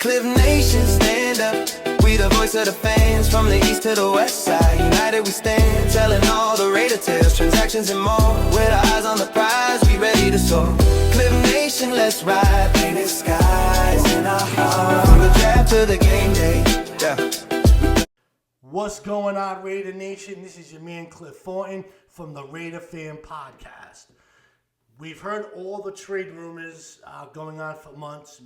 Cliff Nation, stand up. We the voice of the fans, from the east to the west side. United we stand, telling all the Raider tales, transactions and more. With our eyes on the prize, we ready to soar. Cliff Nation, let's ride. Painted skies in our heart, from the draft to the game day. Yeah. What's going on, Raider Nation? This is your man Cliff Thornton from the Raider Fan Podcast. We've heard all the trade rumors going on for months.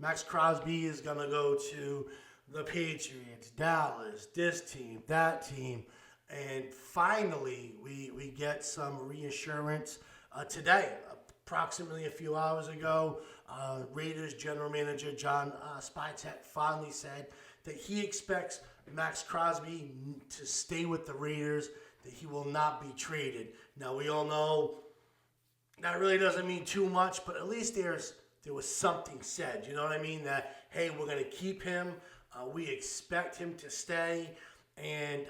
Maxx Crosby is going to go to the Patriots, Dallas, this team, that team. And finally, we get some reassurance today. Approximately a few hours ago, Raiders general manager John Spytek finally said that he expects Maxx Crosby to stay with the Raiders, that he will not be traded. Now, we all know that really doesn't mean too much, but at least there was something said, you know what I mean? That, hey, we're going to keep him. We expect him to stay. And,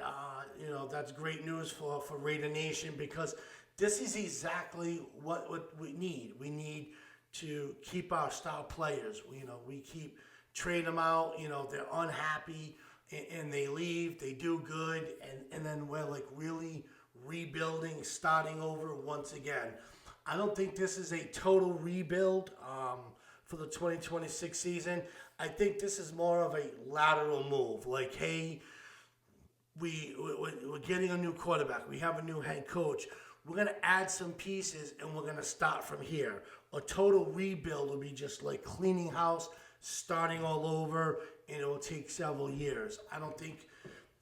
that's great news for Raider Nation, because this is exactly what we need. We need to keep our star players. We keep trade them out. They're unhappy and they leave. They do good. And then we're like really rebuilding, starting over once again. I don't think this is a total rebuild for the 2026 season. I think this is more of a lateral move. Like, hey, we're getting a new quarterback. We have a new head coach. We're going to add some pieces, and we're going to start from here. A total rebuild will be just like cleaning house, starting all over, and it will take several years. I don't think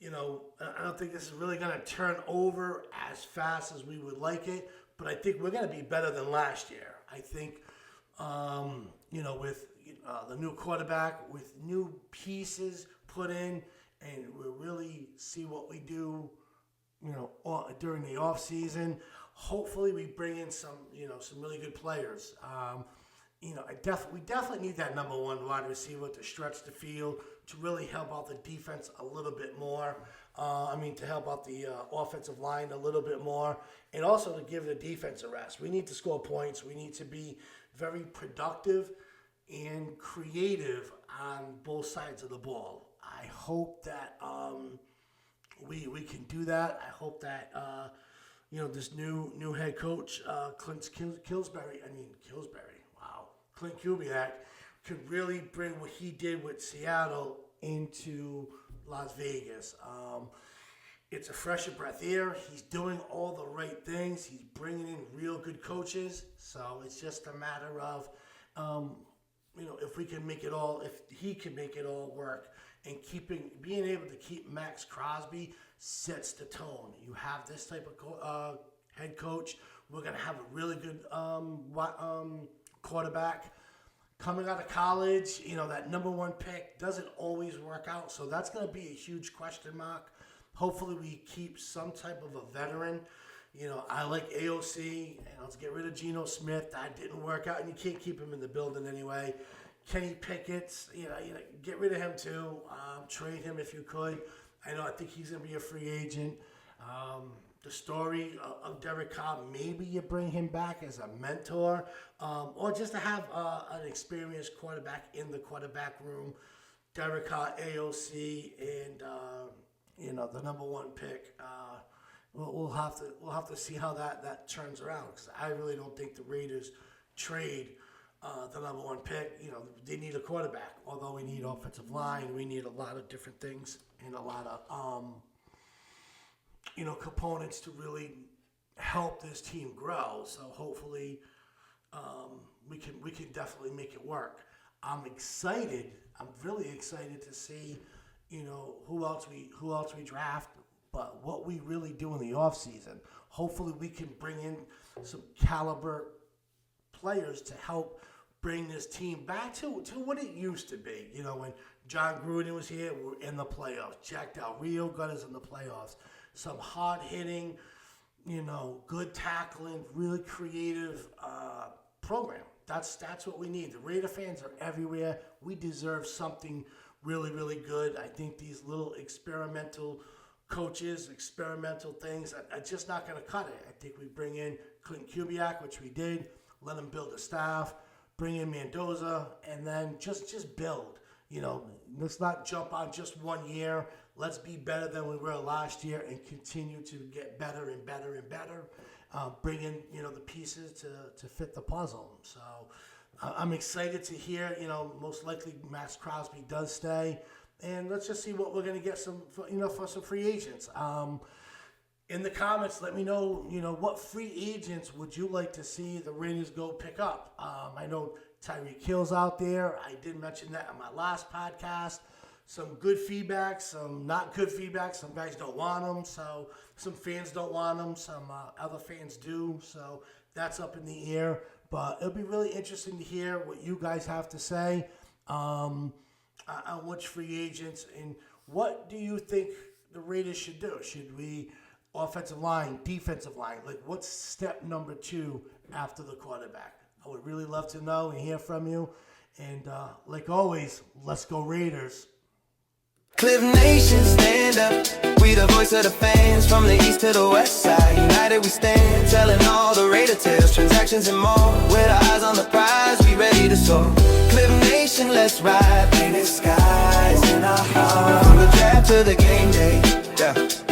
this is really going to turn over as fast as we would like it. But I think we're going to be better than last year. I think, with the new quarterback, with new pieces put in, and we'll really see what we do, during the off season. Hopefully, we bring in some really good players. We definitely need that number one wide receiver to stretch the field, to really help out the defense a little bit more. To help out the offensive line a little bit more, and also to give the defense a rest. We need to score points. We need to be very productive and creative on both sides of the ball. I hope that we can do that. I hope that this new head coach, Clint Kubiak, could really bring what he did with Seattle into Las Vegas. It's a fresher breath air. He's doing all the right things. He's bringing in real good coaches. So it's just a matter of, if we can make it all, if he can make it all work, and being able to keep Maxx Crosby sets the tone. You have this type of head coach. We're going to have a really good quarterback. Coming out of college, that number one pick doesn't always work out. So that's going to be a huge question mark. Hopefully we keep some type of a veteran. I like AOC. Let's get rid of Geno Smith. That didn't work out, and you can't keep him in the building anyway. Kenny Pickett, get rid of him too. Trade him if you could. I think he's going to be a free agent. The story of Derek Carr, maybe you bring him back as a mentor, or just to have an experienced quarterback in the quarterback room. Derek Carr, AOC, and the number one pick. We'll have to see how that turns around, because I really don't think the Raiders trade the number one pick. They need a quarterback. Although we need offensive line, we need a lot of different things and a lot of components to really help this team grow. So hopefully, we can definitely make it work. I'm excited. I'm really excited to see, who else we draft, but what we really do in the offseason. Hopefully, we can bring in some caliber players to help bring this team back to what it used to be. When John Gruden was here, we were in the playoffs. Jack Del Rio got us in the playoffs. Some hard-hitting, good tackling, really creative program. That's what we need. The Raider fans are everywhere. We deserve something really, really good. I think these little experimental coaches, experimental things are just not going to cut it. I think we bring in Clint Kubiak, which we did, let him build a staff, bring in Mendoza, and then just build. let's not jump on just 1 year. Let's be better than we were last year and continue to get better and better and better. Bring in, the pieces to fit the puzzle. So I'm excited to hear, most likely Maxx Crosby does stay. And let's just see what we're going to get for some free agents. In the comments, let me know, what free agents would you like to see the Raiders go pick up? I know Tyreek Hill's out there. I did mention that on my last podcast. Some good feedback, some not good feedback. Some guys don't want him, so some fans don't want him. Some other fans do, so that's up in the air. But it'll be really interesting to hear what you guys have to say on which free agents and what do you think the Raiders should do? Should we offensive line, defensive line? Like, what's step number 2 after the quarterback? I would really love to know and hear from you. And like always, let's go Raiders. Cliff Nation, stand up. We the voice of the fans from the east to the west side. United we stand, telling all the Raider tales, transactions and more. With our eyes on the prize, we ready to soar. Cliff Nation, let's ride. Painted skies in our heart. From the draft to the game day. Yeah.